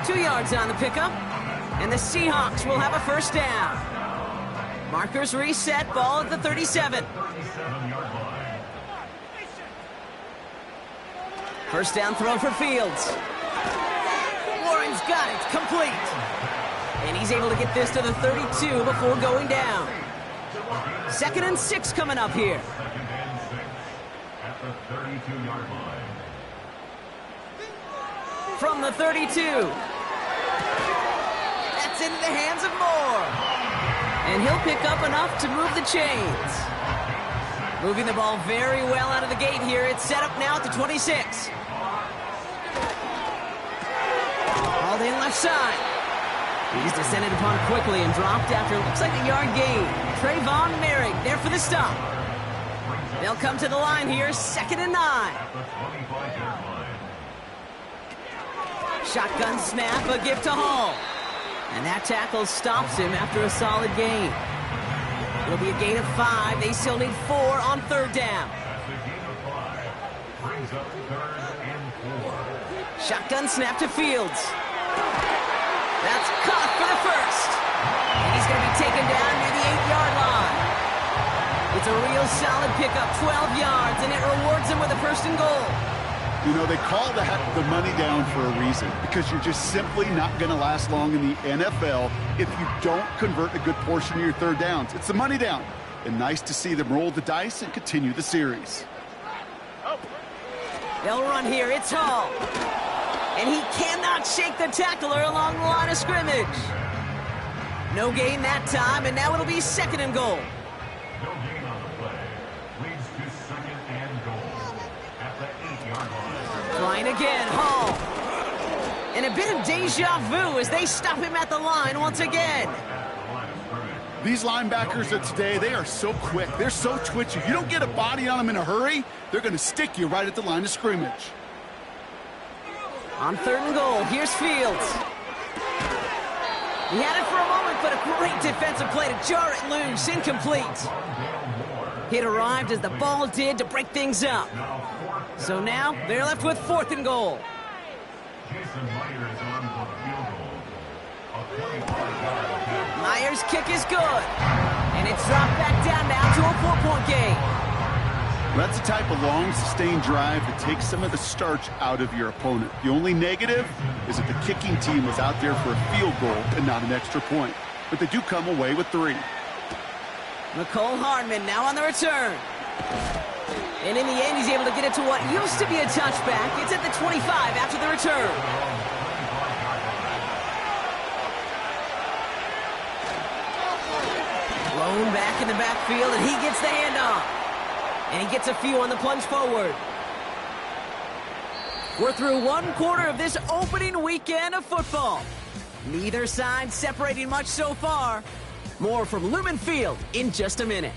2 yards on the pickup, and the Seahawks will have a first down. Markers reset, ball at the 37. First down throw for Fields. Warren's got it, complete. And he's able to get this to the 32 before going down. 2nd and 6 coming up here. At the 32-yard line. From the 32. That's into the hands of Moore. And he'll pick up enough to move the chains. Moving the ball very well out of the gate here. It's set up now at the 26. Hauled in left side. He's descended upon quickly and dropped after it looks like a yard gain. Trayvon Merrick there for the stop. They'll come to the line here, 2nd and 9. Shotgun snap, a gift to Hall. And that tackle stops him after a solid gain. It'll be a gain of 5. They still need 4 on 3rd down. Shotgun snap to Fields. That's caught for the first. And he's going to be taken down near the 8-yard line. It's a real solid pickup, 12 yards, and it rewards him with a 1st and goal. You know, they call the money down for a reason, because you're just simply not going to last long in the NFL if you don't convert a good portion of your 3rd downs. It's the money down. And nice to see them roll the dice and continue the series. They'll run here. It's Hall. And he cannot shake the tackler along the line of scrimmage. No gain that time, and now it'll be 2nd and goal. No gain on the play. Leads to 2nd and goal at the 8-yard line. Trying again, Hall. And a bit of deja vu as they stop him at the line once again. These linebackers of today, they are so quick. They're so twitchy. You don't get a body on them in a hurry, they're going to stick you right at the line of scrimmage. On 3rd and goal, here's Fields. He had it for a moment, but a great defensive play to jar it loose, incomplete. It arrived as the ball did to break things up. So now they're left with 4th and goal. Myers' kick is good. And it's dropped back down now to a 4-point game. That's the type of long, sustained drive that takes some of the starch out of your opponent. The only negative is that the kicking team was out there for a field goal and not an extra point. But they do come away with 3. McCole Hardman now on the return. And in the end, he's able to get it to what used to be a touchback. It's at the 25 after the return. Blown back in the backfield, and he gets the handoff. And he gets a few on the plunge forward. We're through 1 quarter of this opening weekend of football. Neither side separating much so far. More from Lumen Field in just a minute.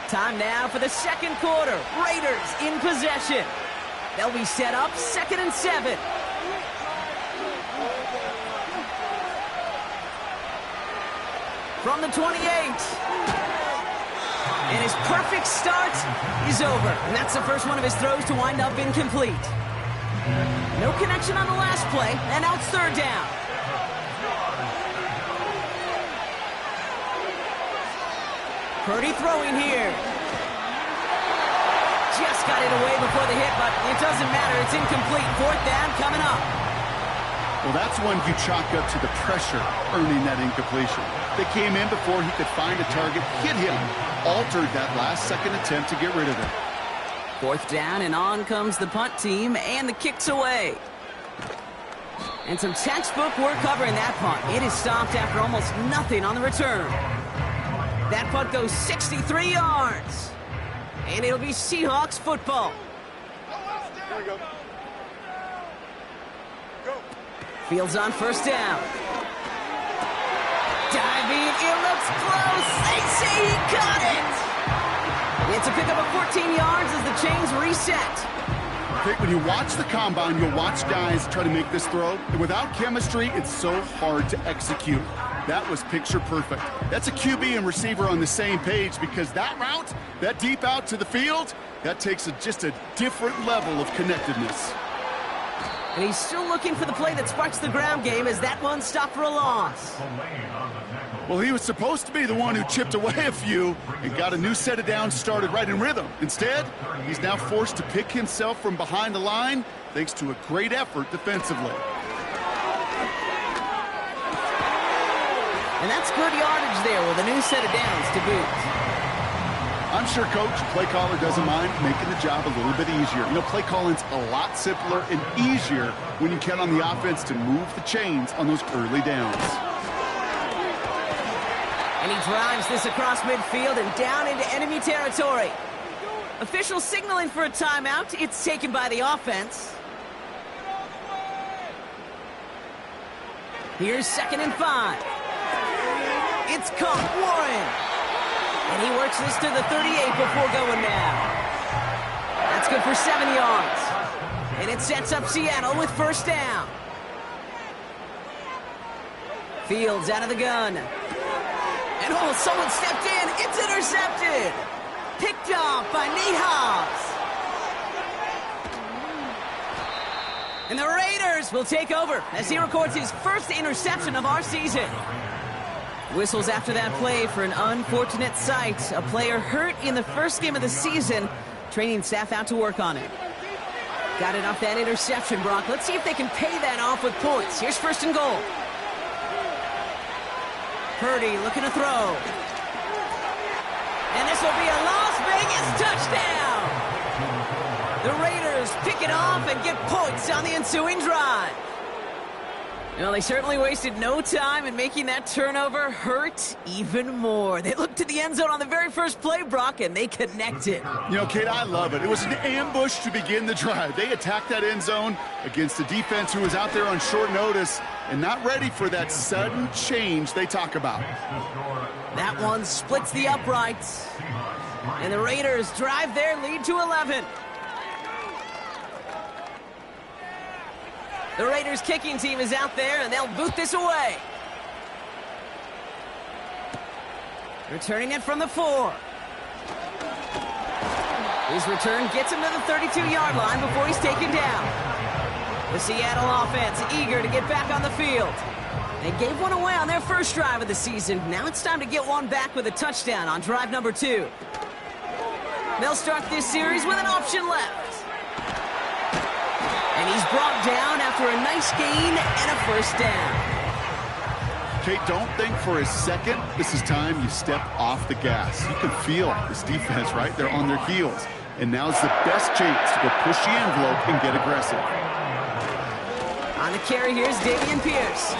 Time now for the 2nd quarter. Raiders in possession. They'll be set up 2nd and 7. From the 28. And his perfect start is over. And that's the first one of his throws to wind up incomplete. No connection on the last play, and now it's 3rd down. Purdy throwing here. Just got it away before the hit, but it doesn't matter. It's incomplete. 4th down coming up. Well, that's one you chalk up to the pressure earning that incompletion. They came in before he could find a target, hit him, altered that last-second attempt to get rid of it. 4th down, and on comes the punt team, and the kick's away. And some textbook work covering that punt. It is stopped after almost nothing on the return. That punt goes 63 yards. And it'll be Seahawks football. There we go. Fields on 1st down. Diving, it looks close. They say he caught it. It's a pickup of 14 yards as the chains reset. When you watch the combine, you'll watch guys try to make this throw. And without chemistry, it's so hard to execute. That was picture perfect. That's a QB and receiver on the same page, because that route, that deep out to the field, that takes just a different level of connectedness. And he's still looking for the play that sparks the ground game as that one stopped for a loss. Well, he was supposed to be the one who chipped away a few and got a new set of downs started right in rhythm. Instead, he's now forced to pick himself from behind the line thanks to a great effort defensively. And that's good yardage there with a new set of downs to boot. I'm sure Coach, play caller, doesn't mind making the job a little bit easier. You know, play calling's a lot simpler and easier when you count on the offense to move the chains on those early downs. And he drives this across midfield and down into enemy territory. Officials signaling for a timeout. It's taken by the offense. Here's 2nd and 5. It's caught. Warren. And he works this to the 38 before going now. That's good for 7 yards. And it sets up Seattle with first down. Fields out of the gun. And oh, someone stepped in. It's intercepted. Picked off by Nate Hobbs. And the Raiders will take over as he records his first interception of our season. Whistles after that play for an unfortunate sight. A player hurt in the first game of the season. Training staff out to work on it. Got it off that interception, Brock. Let's see if they can pay that off with points. Here's 1st and goal. Purdy looking to throw. And this will be a Las Vegas touchdown. The Raiders pick it off and get points on the ensuing drive. Well, they certainly wasted no time in making that turnover hurt even more. They looked to the end zone on the very first play, Brock, and they connected. You know, Kate, I love it. It was an ambush to begin the drive. They attacked that end zone against a defense who was out there on short notice and not ready for that sudden change they talk about. That one splits the uprights. And the Raiders drive their lead to 11. The Raiders kicking team is out there, and they'll boot this away. Returning it from the 4. His return gets him to the 32-yard line before he's taken down. The Seattle offense eager to get back on the field. They gave one away on their first drive of the season. Now it's time to get one back with a touchdown on drive number 2. They'll start this series with an option left. And he's brought down after a nice gain and a first down. Kate, don't think for a second this is time you step off the gas. You can feel this defense, right? They're on their heels. And now's the best chance to go push the envelope and get aggressive. On the carry, here's Dameon Pierce.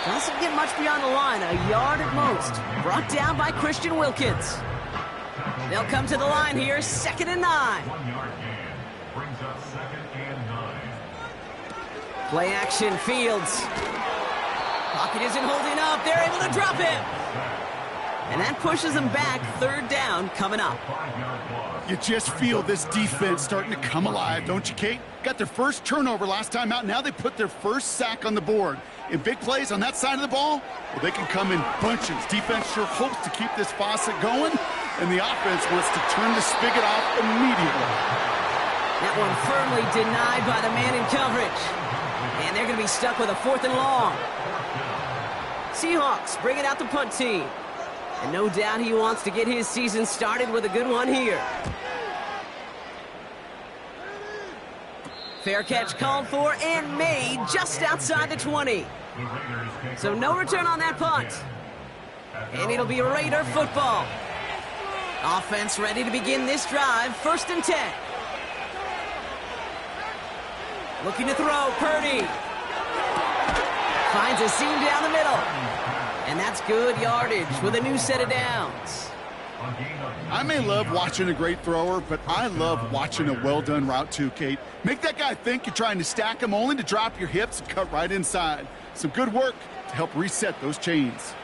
Doesn't get much beyond the line, a yard at most. Brought down by Christian Wilkins. They'll come to the line here, 2nd and 9. 1 yard gain brings up 2nd and 9. Play action, Fields. Pocket isn't holding up. They're able to drop him. And that pushes them back. 3rd down coming up. You just feel this defense starting to come alive, don't you, Kate? Got their first turnover last time out. Now they put their first sack on the board. In big plays on that side of the ball, well, they can come in bunches. Defense sure hopes to keep this faucet going, and the offense wants to turn the spigot off immediately. That one firmly denied by the man in coverage. And they're going to be stuck with a 4th and long. Seahawks bringing out the punt team. And no doubt he wants to get his season started with a good one here. Fair catch called for and made just outside the 20. So no return on that punt. And it'll be Raider football. Offense ready to begin this drive. 1st and 10. Looking to throw, Purdy. Finds a seam down the middle. And that's good yardage with a new set of downs. I may love watching a great thrower, but I love watching a well-done route too, Kate. Make that guy think you're trying to stack him only to drop your hips and cut right inside. Some good work to help reset those chains.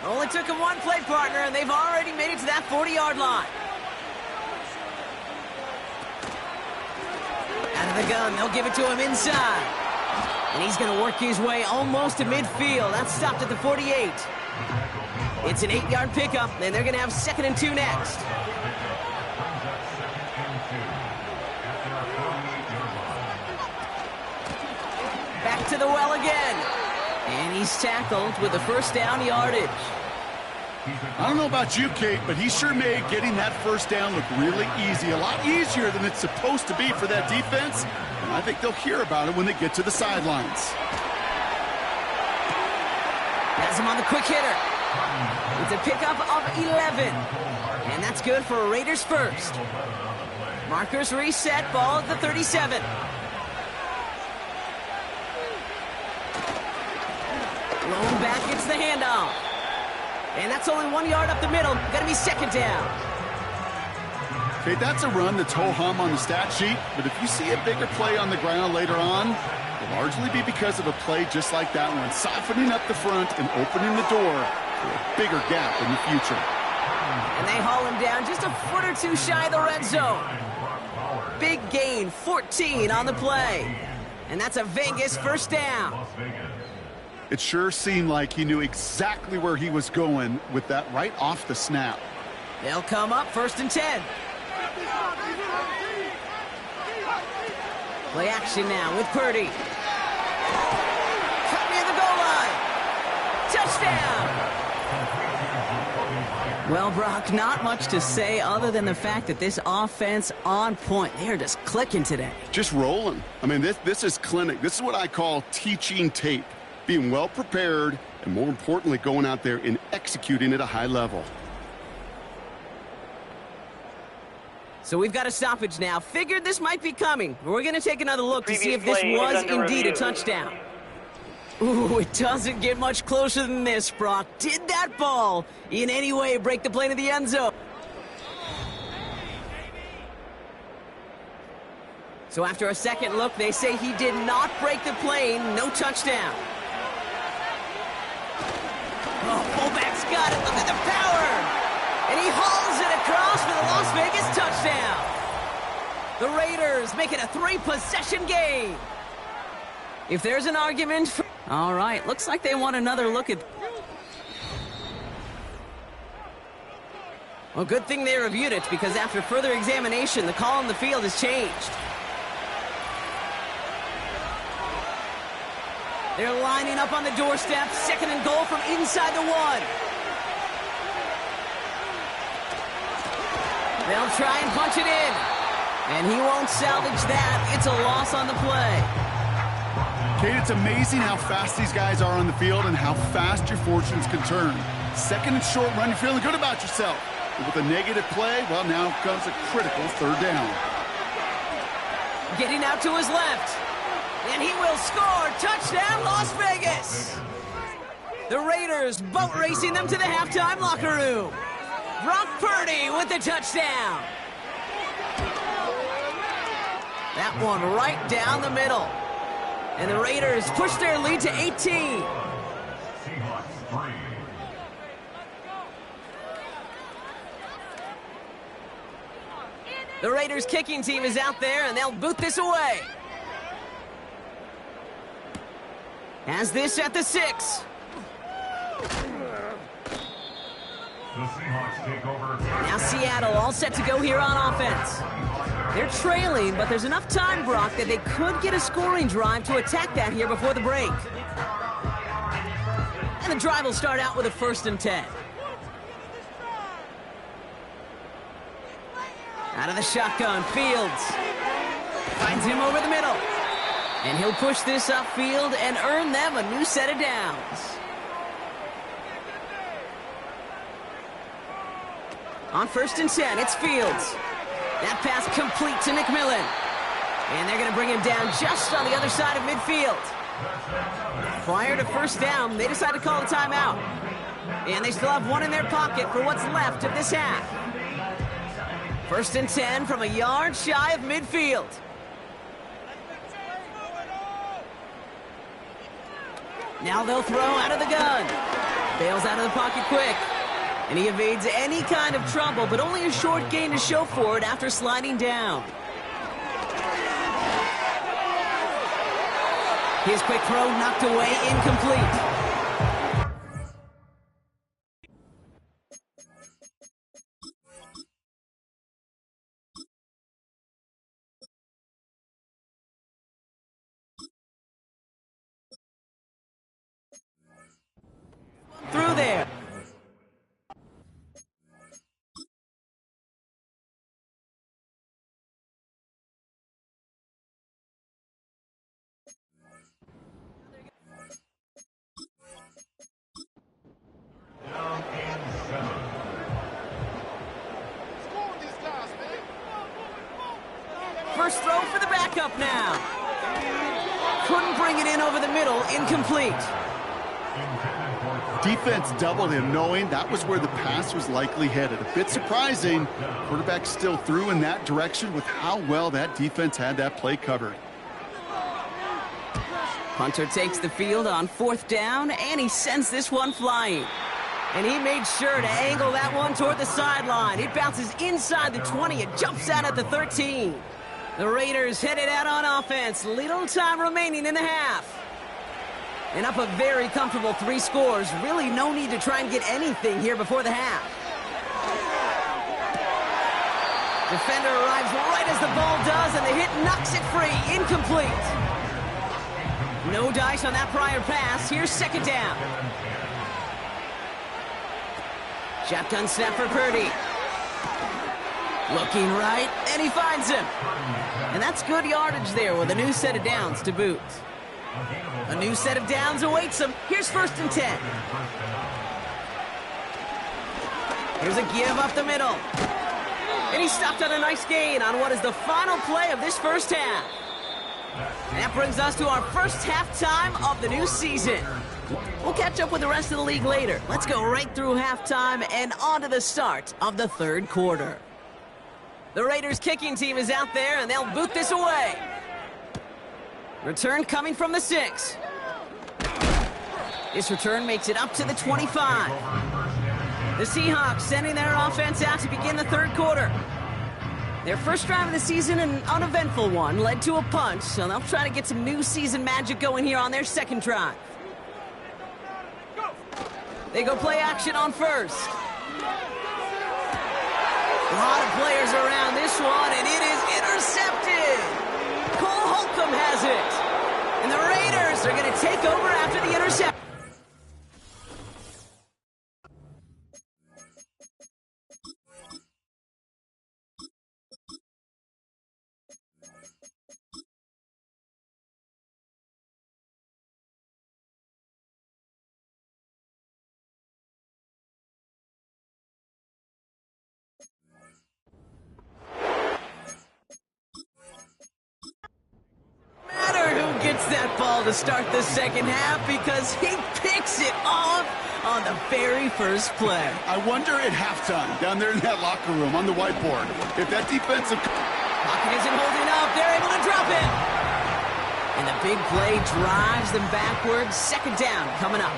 Only took him one play partner, and they've already made it to that 40-yard line. Out of the gun, they'll give it to him inside. And he's going to work his way almost to midfield. That's stopped at the 48. It's an 8-yard pickup, and they're going to have 2nd and 2 next. Back to the well again. And he's tackled with the first down yardage. I don't know about you, Kate, but he sure made getting that first down look really easy. A lot easier than it's supposed to be for that defense. And I think they'll hear about it when they get to the sidelines. Has him on the quick hitter. It's a pickup of 11. And that's good for a Raiders first. Markers reset, ball at the 37. Blown back, gets the handoff. And that's only 1 yard up the middle. Gonna be 2nd down. Okay, that's a run that's ho-hum on the stat sheet, but if you see a bigger play on the ground later on, it'll largely be because of a play just like that one, softening up the front and opening the door for a bigger gap in the future. And they haul him down just a foot or two shy of the red zone. Big gain, 14 on the play. And that's a Vegas first down. It sure seemed like he knew exactly where he was going with that right off the snap. They'll come up 1st and 10. Play action now with Purdy. Cut near the goal line. Touchdown! Well, Brock, not much to say other than the fact that this offense on point. They're just clicking today. Just rolling. I mean, this is clinic. This is what I call teaching tape. Being well prepared, and more importantly, going out there and executing at a high level. So we've got a stoppage now. Figured this might be coming. We're going to take another look to see if this was indeed a touchdown. Ooh, it doesn't get much closer than this, Brock. Did that ball in any way break the plane of the end zone? So after a second look, they say he did not break the plane. No touchdown. Oh, fullback's got it. Look at the power. And he hauls it across for the Las Vegas touchdown. The Raiders make it a 3-possession game. If there's an argument for... All right, looks like they want another look at... Well, good thing they reviewed it, because after further examination, the call on the field has changed. They're lining up on the doorstep. 2nd and goal from inside the 1. They'll try and punch it in. And he won't salvage that. It's a loss on the play. Kate, it's amazing how fast these guys are on the field and how fast your fortunes can turn. 2nd and short run, you're feeling good about yourself. But with a negative play, well, now comes a critical 3rd down. Getting out to his left. And he will score. Touchdown, Las Vegas. The Raiders boat racing them to the halftime locker room. Brock Purdy with the touchdown. That one right down the middle. And the Raiders push their lead to 18. Seahawks 3. The Raiders kicking team is out there, and they'll boot this away. Has this at the 6. The Seahawks take over. Now Seattle all set to go here on offense. They're trailing, but there's enough time, Brock, that they could get a scoring drive to attack that here before the break. And the drive will start out with a 1st and 10. Out of the shotgun, Fields finds him over the middle. And he'll push this upfield and earn them a new set of downs. On 1st and 10, it's Fields. That pass complete to McMillan. And they're going to bring him down just on the other side of midfield. Prior to 1st down, they decide to call a timeout. And they still have one in their pocket for what's left of this half. 1st and 10 from a yard shy of midfield. Now they'll throw out of the gun. Bails out of the pocket quick. And he evades any kind of trouble, but only a short gain to show for it after sliding down. His quick throw knocked away, incomplete. Through there. Down and 7. First throw for the backup now. Couldn't bring it in over the middle, incomplete. Defense doubled him, knowing that was where the pass was likely headed. A bit surprising. Quarterback still threw in that direction with how well that defense had that play covered. Punter takes the field on 4th down, and he sends this one flying. And he made sure to angle that one toward the sideline. It bounces inside the 20. It jumps out at the 13. The Raiders headed out on offense. Little time remaining in the half. And up a very comfortable 3 scores. Really no need to try and get anything here before the half. Defender arrives right as the ball does, and the hit knocks it free. Incomplete. No dice on that prior pass. Here's 2nd down. Shotgun snap for Purdy. Looking right, and he finds him. And that's good yardage there with a new set of downs to boot. A new set of downs awaits him. Here's 1st and 10. Here's a give up the middle. And he stopped on a nice gain on what is the final play of this first half. And that brings us to our first halftime of the new season. We'll catch up with the rest of the league later. Let's go right through halftime and on to the start of the 3rd quarter. The Raiders kicking team is out there, and they'll boot this away. Return coming from the 6. This return makes it up to the 25. The Seahawks sending their offense out to begin the 3rd quarter. Their first drive of the season, an uneventful one, led to a punt, so they'll try to get some new season magic going here on their 2nd drive. They go play action on 1st. A lot of players around this one, and it is intercepted. Cole Holcomb has it. And the Raiders are going to take over after the interception. That ball to start the 2nd half because he picks it off on the very first play. I wonder at halftime, down there in that locker room on the whiteboard, if that defensive... Pocket isn't holding up. They're able to drop it. And the big play drives them backwards. 2nd down coming up.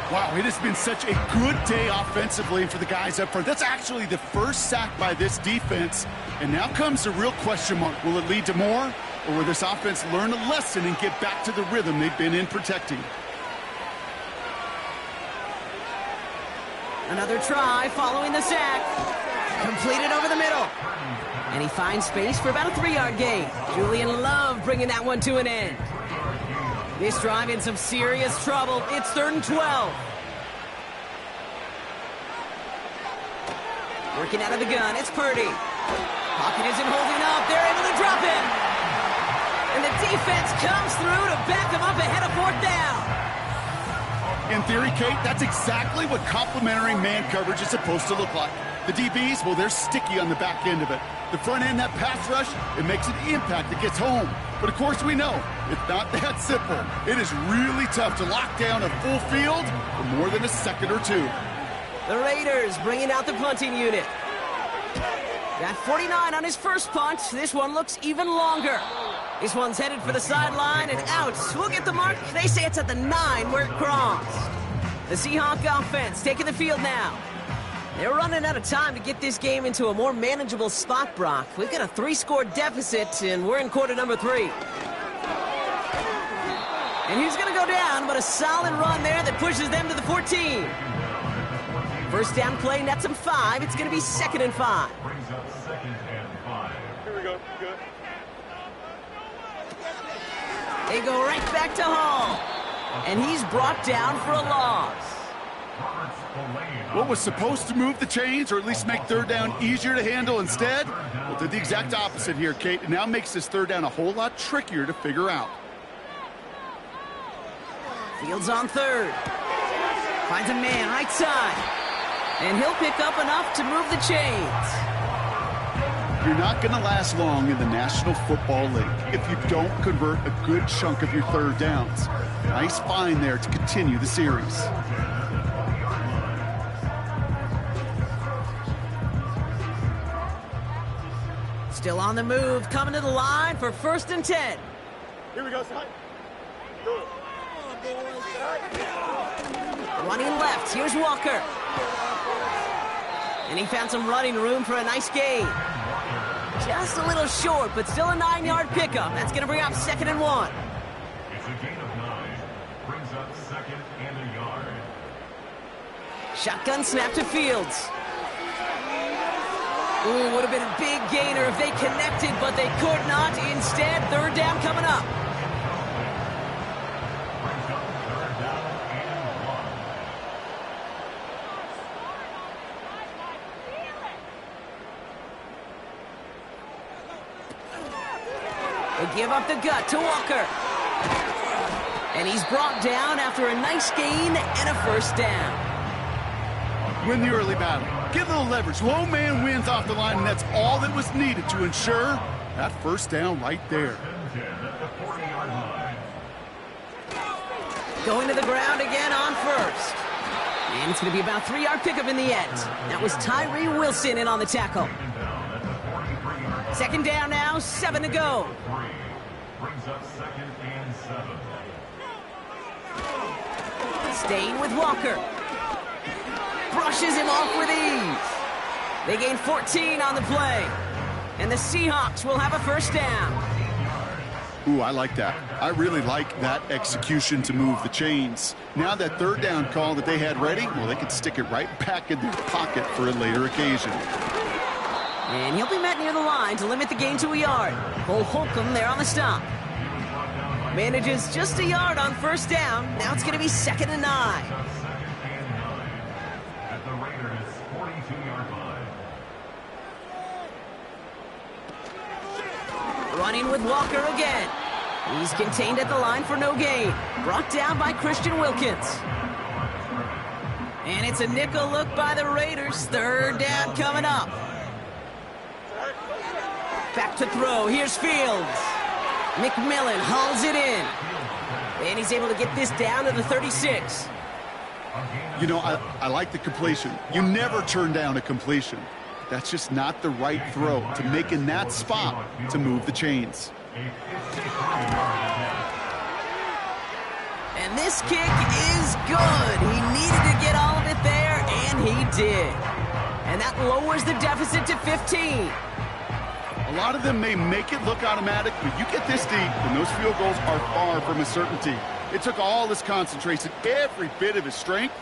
Wow, it has been such a good day offensively for the guys up front. That's actually the first sack by this defense. And now comes the real question mark. Will it lead to more? Or will this offense learn a lesson and get back to the rhythm they've been in protecting? Another try following the sack. Completed over the middle. And he finds space for about a 3-yard gain. Julian Love bringing that one to an end. This drive in some serious trouble. It's 3rd and 12. Working out of the gun, it's Purdy. Pocket isn't holding up. They're able to drop it. And the defense comes through to back them up ahead of 4th down. In theory, Kate, that's exactly what complementary man coverage is supposed to look like. The DBs, well, they're sticky on the back end of it. The front end, that pass rush, it makes an impact that gets home. But, of course, we know it's not that simple. It is really tough to lock down a full field for more than a second or two. The Raiders bringing out the punting unit. Got 49 on his first punt. This one looks even longer. This one's headed for the sideline and out. We'll get the mark. They say it's at the 9 where it crossed. The Seahawk offense taking the field now. They're running out of time to get this game into a more manageable spot, Brock. We've got a 3-score deficit, and we're in quarter number 3. And he's going to go down, but a solid run there that pushes them to the 14. First down play nets him 5. It's going to be 2nd and 5. Brings up 2nd and 5. Here we go. Good. They go right back to Hall. And he's brought down for a loss. What was supposed to move the chains, or at least make third down easier to handle instead? Well, did the exact opposite here, Kate. It now makes this third down a whole lot trickier to figure out. Fields on 3rd. Finds a man right side. And he'll pick up enough to move the chains. You're not going to last long in the National Football League if you don't convert a good chunk of your third downs. Nice find there to continue the series. Still on the move, coming to the line for 1st and 10. Here we go, son. Running left, here's Walker. And he found some running room for a nice gain. Just a little short, but still a 9-yard pickup. That's going to bring up 2nd and 1. It's a gain of 9. Brings up 2nd and a yard. Shotgun snap to Fields. Ooh, would have been a big gainer if they connected, but they could not. Instead, 3rd down coming up. Brings up 3rd down and 1. They give up the gut to Walker. And he's brought down after a nice gain and a 1st down. Win the early battle. Get a little leverage. Low man wins off the line, and that's all that was needed to ensure that 1st down right there. 10 at the 40-yard line. Going to the ground again on 1st. And it's going to be about a 3-yard pickup in the end. That was Tyree Wilson in on the tackle. 2nd down now, 7 to go. Brings up 2nd and 7. Staying with Walker. Brushes him off with ease. They gain 14 on the play. And the Seahawks will have a 1st down. Ooh, I like that. I really like that execution to move the chains. Now that 3rd down call that they had ready, well, they could stick it right back in their pocket for a later occasion. And he'll be met near the line to limit the gain to a yard. Cole Holcomb there on the stop. Manages just a yard on 1st down. Now it's going to be 2nd and 9. At the Raiders' 42-yard line. Running with Walker again. He's contained at the line for no gain. Brought down by Christian Wilkins. And it's a nickel look by the Raiders. 3rd down coming up. Back to throw. Here's Fields. McMillan hauls it in. And he's able to get this down to the 36. You know, I like the completion. You never turn down a completion. That's just not the right throw to make in that spot to move the chains. And this kick is good. He needed to get all of it there, and he did. And that lowers the deficit to 15. A lot of them may make it look automatic, but you get this deep, and those field goals are far from a certainty. It took all his concentration, every bit of his strength,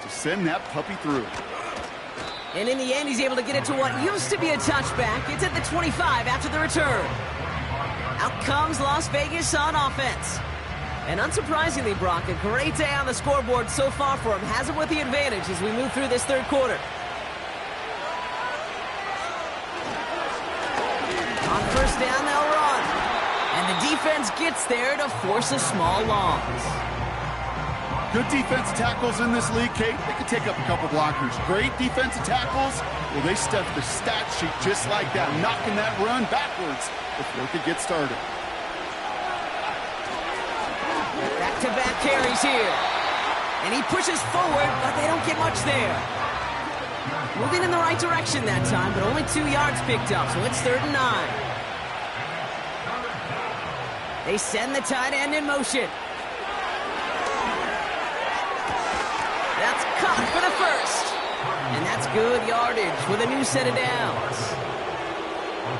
to send that puppy through. And in the end, he's able to get it to what used to be a touchback. It's at the 25 after the return. Out comes Las Vegas on offense. And unsurprisingly, Brock, a great day on the scoreboard so far for him. Has him with the advantage as we move through this 3rd quarter. On 1st down, they'll run. And the defense gets there to force a small loss. Good defensive tackles in this league, Kate. They can take up a couple blockers. Great defensive tackles, well, they stuff the stat sheet just like that, knocking that run backwards before it could get started. Back-to-back carries here. And he pushes forward, but they don't get much there. Moving in the right direction that time, but only 2 yards picked up, so it's 3rd and 9. They send the tight end in motion. That's caught for the 1st. And that's good yardage with a new set of downs.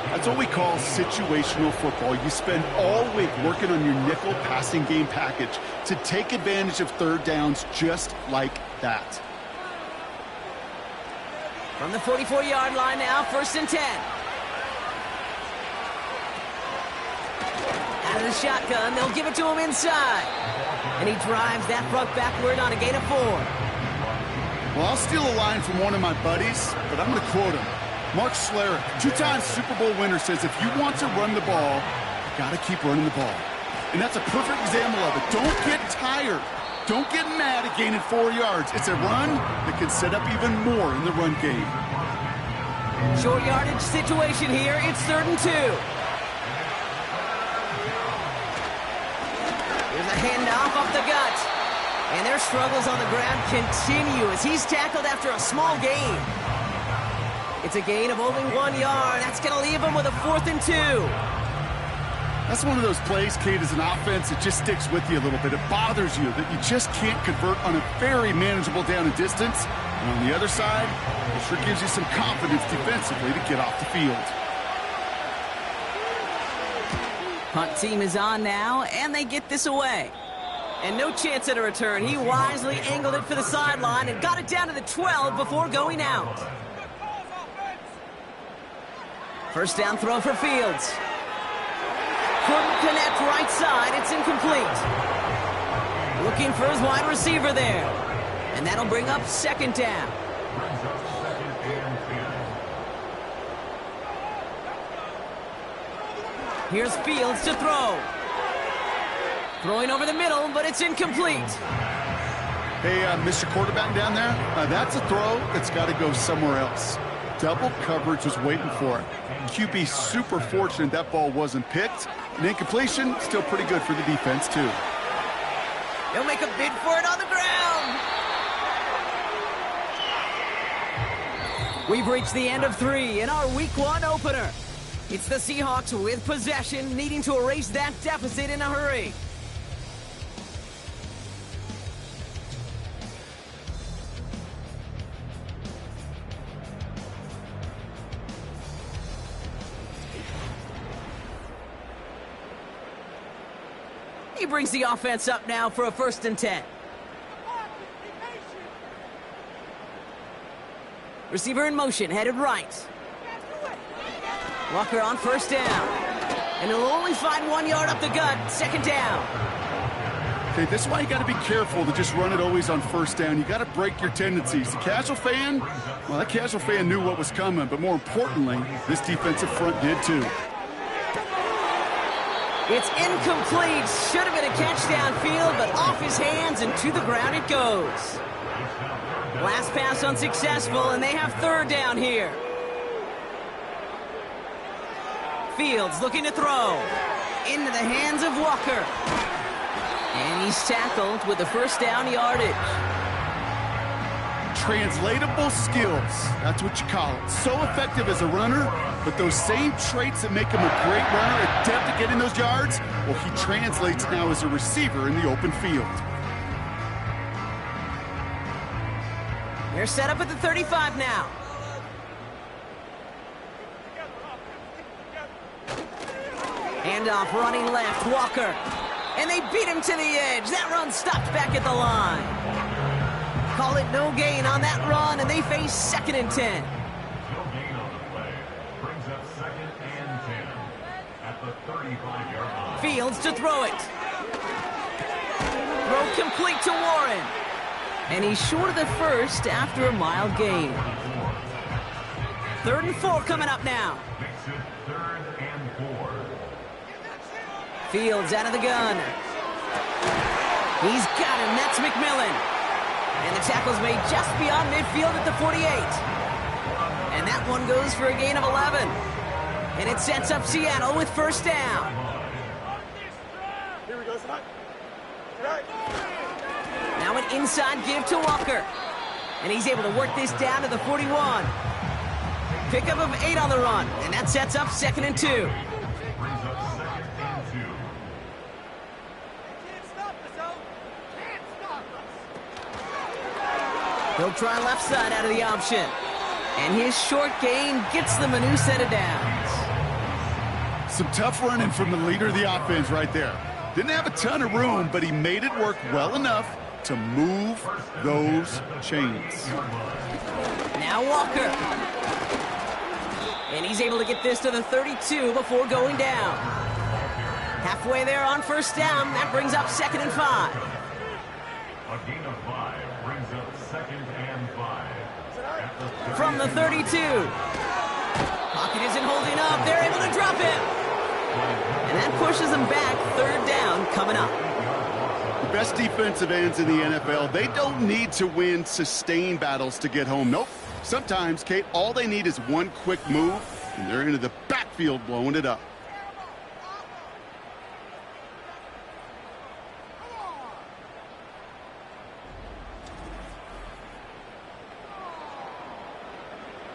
That's what we call situational football. You spend all week working on your nickel passing game package to take advantage of third downs just like that. From the 44-yard line now, 1st and 10. Out of the shotgun, they'll give it to him inside. And he drives that front backward on a gain of 4. Well, I'll steal a line from one of my buddies, but I'm going to quote him. Mark Schlereth, 2-time Super Bowl winner, says if you want to run the ball, you got to keep running the ball. And that's a perfect example of it. Don't get tired. Don't get mad at gaining 4 yards. It's a run that can set up even more in the run game. Short yardage situation here. It's 3rd and 2. Here's a handoff off the gut. And their struggles on the ground continue as he's tackled after a small gain. It's a gain of only 1 yard. That's going to leave him with a 4th and 2. That's one of those plays, Kate, as an offense, it just sticks with you a little bit. It bothers you that you just can't convert on a very manageable down and distance. And on the other side, it sure gives you some confidence defensively to get off the field. Punt team is on now, and they get this away. And no chance at a return. He wisely angled it for the sideline and got it down to the 12 before going out. 1st down throw for Fields. Couldn't connect right side. It's incomplete. Looking for his wide receiver there. And that'll bring up 2nd down. Here's Fields to throw. Throwing over the middle, but it's incomplete. Hey, Mr. Quarterback down there, that's a throw that's got to go somewhere else. Double coverage was waiting for it. QB super fortunate that ball wasn't picked. And incompletion, still pretty good for the defense, too. He'll make a bid for it on the ground. We've reached the end of 3 in our Week 1 opener. It's the Seahawks with possession, needing to erase that deficit in a hurry. He brings the offense up now for a 1st and 10. Receiver in motion, headed right. Walker on 1st down. And he'll only find 1 yard up the gut, 2nd down. Okay, this is why you got to be careful to just run it always on 1st down. You got to break your tendencies. The casual fan, well, that casual fan knew what was coming, but more importantly, this defensive front did too. It's incomplete. Should have been a catch downfield, but off his hands and to the ground it goes. Last pass unsuccessful, and they have 3rd down here. Fields looking to throw. Into the hands of Walker. And he's tackled with the 1st down yardage. Translatable skills, that's what you call it. So effective as a runner, but those same traits that make him a great runner, adept at getting those yards, well, he translates now as a receiver in the open field. They're set up at the 35 now. Handoff running left, Walker. And they beat him to the edge. That run stopped back at the line. Call it no gain on that run, and they face 2nd and 10. No gain on the play. Brings up 2nd and 10 at the 35-yard line. Fields to throw it. Throw complete to Warren. And he's short of the 1st after a mild gain. 3rd and 4 coming up now. Makes it 3rd and 4. Fields out of the gun. He's got him. That's McMillan. And the tackle's made just beyond midfield at the 48. And that one goes for a gain of 11. And it sets up Seattle with 1st down. Here we go, son. Right. Now an inside give to Walker. And he's able to work this down to the 41. Pickup of 8 on the run. And that sets up 2nd and 2. Brings up 2nd and 2. He'll try left side out of the option. And his short gain gets them a new set of downs. Some tough running from the leader of the offense right there. Didn't have a ton of room, but he made it work well enough to move those chains. Now Walker. And he's able to get this to the 32 before going down. Halfway there on first down. That brings up 2nd and 5. A gain of 5 brings up 2nd and 5. From the 32. Pocket isn't holding up. They're able to drop him. And that pushes them back. 3rd down coming up. The best defensive ends in the NFL, they don't need to win sustained battles to get home. Nope. Sometimes, Kate, all they need is one quick move, and they're into the backfield blowing it up.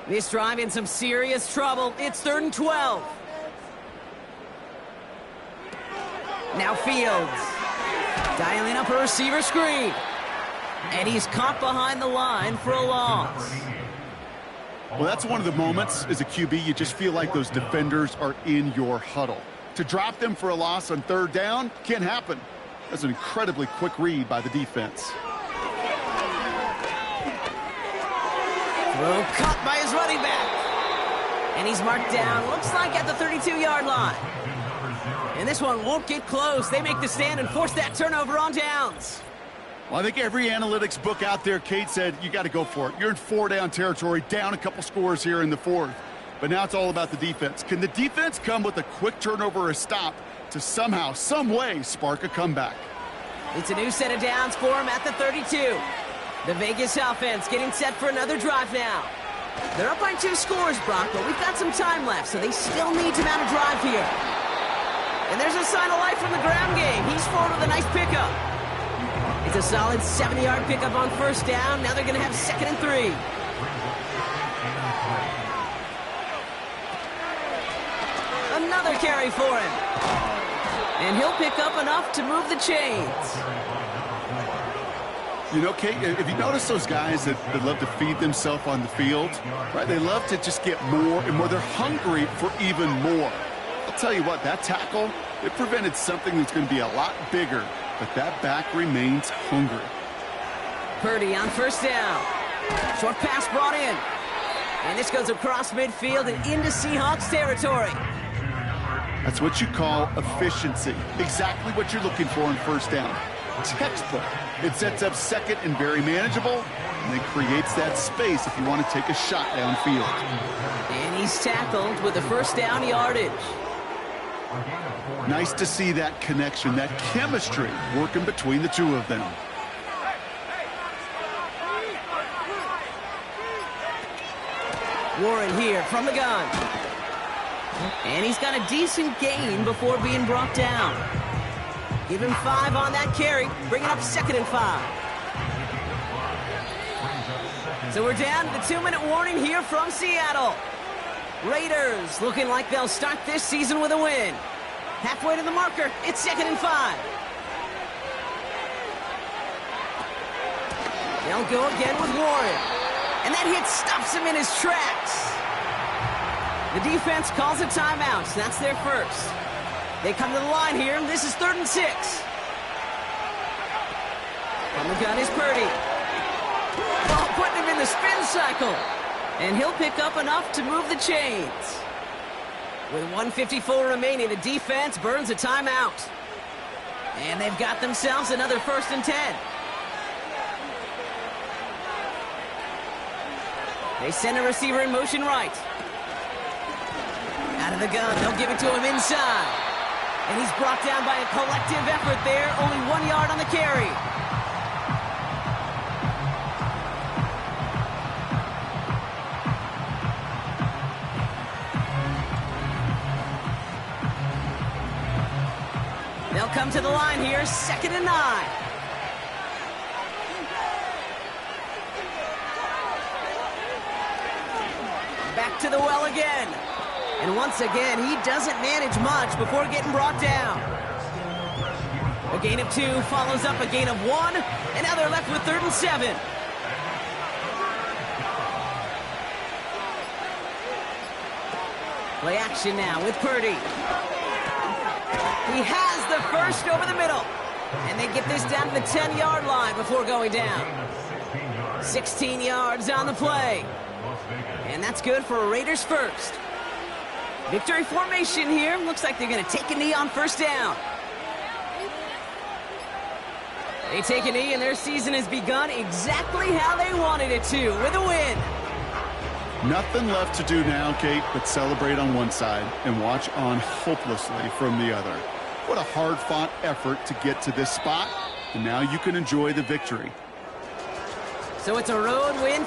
This drive in some serious trouble. It's 3rd and 12. Now Fields. Dialing up a receiver screen. And he's caught behind the line for a loss. Well, that's one of the moments as a QB, you just feel like those defenders are in your huddle. To drop them for a loss on 3rd down can't happen. That's an incredibly quick read by the defense. Throw caught by his running back. And he's marked down, looks like at the 32-yard line. And this one won't get close. They make the stand and force that turnover on downs. Well, I think every analytics book out there, Kate, said you got to go for it. You're in 4-down territory, down a couple scores here in the 4th. But now it's all about the defense. Can the defense come with a quick turnover or a stop to somehow, some way, spark a comeback? It's a new set of downs for him at the 32. The Vegas offense getting set for another drive now. They're up by 2 scores, Brock, but we've got some time left, so they still need to mount a drive here. And there's a sign of life from the ground game. He's forward with a nice pickup. It's a solid 70-yard pickup on first down. Now they're going to have 2nd and 3. Another carry for him. And he'll pick up enough to move the chains. You know, Kate, if you notice those guys that love to feed themselves on the field, right? They love to just get more and more. They're hungry for even more. I'll tell you what, that tackle, it prevented something that's going to be a lot bigger, but that back remains hungry. Purdy on first down. Short pass brought in. And this goes across midfield and into Seahawks territory. That's what you call efficiency. Exactly what you're looking for in first down. Textbook. It sets up 2nd and very manageable, and it creates that space if you want to take a shot downfield. And he's tackled with the first down yardage. Nice to see that connection, that chemistry working between the two of them. Warren here from the gun. And he's got a decent gain before being brought down. Give him 5 on that carry, bringing up 2nd and 5. So we're down to the 2-minute warning here from Seattle. Raiders looking like they'll start this season with a win. Halfway to the marker, it's 2nd and 5. They'll go again with Warren. And that hit stops him in his tracks. The defense calls a timeout. That's their first. They come to the line here. This is 3rd and 6. On the gun is Purdy. Ball putting him in the spin cycle. And he'll pick up enough to move the chains. With 1:54 remaining, the defense burns a timeout. And they've got themselves another 1st and 10. They send a receiver in motion right. Out of the gun, they'll give it to him inside. And he's brought down by a collective effort there. Only 1 yard on the carry. They'll come to the line here, 2nd and 9. Back to the well again. And once again, he doesn't manage much before getting brought down. A gain of 2 follows up a gain of 1, and now they're left with 3rd and 7. Play action now with Purdy. He has the first over the middle. And they get this down to the 10-yard line before going down. 16 yards on the play. And that's good for a Raiders first. Victory formation here. Looks like they're going to take a knee on first down. They take a knee and their season has begun exactly how they wanted it to, with a win. Nothing left to do now, Kate, but celebrate on one side and watch on hopelessly from the other. What a hard-fought effort to get to this spot, and now you can enjoy the victory. So it's a road win.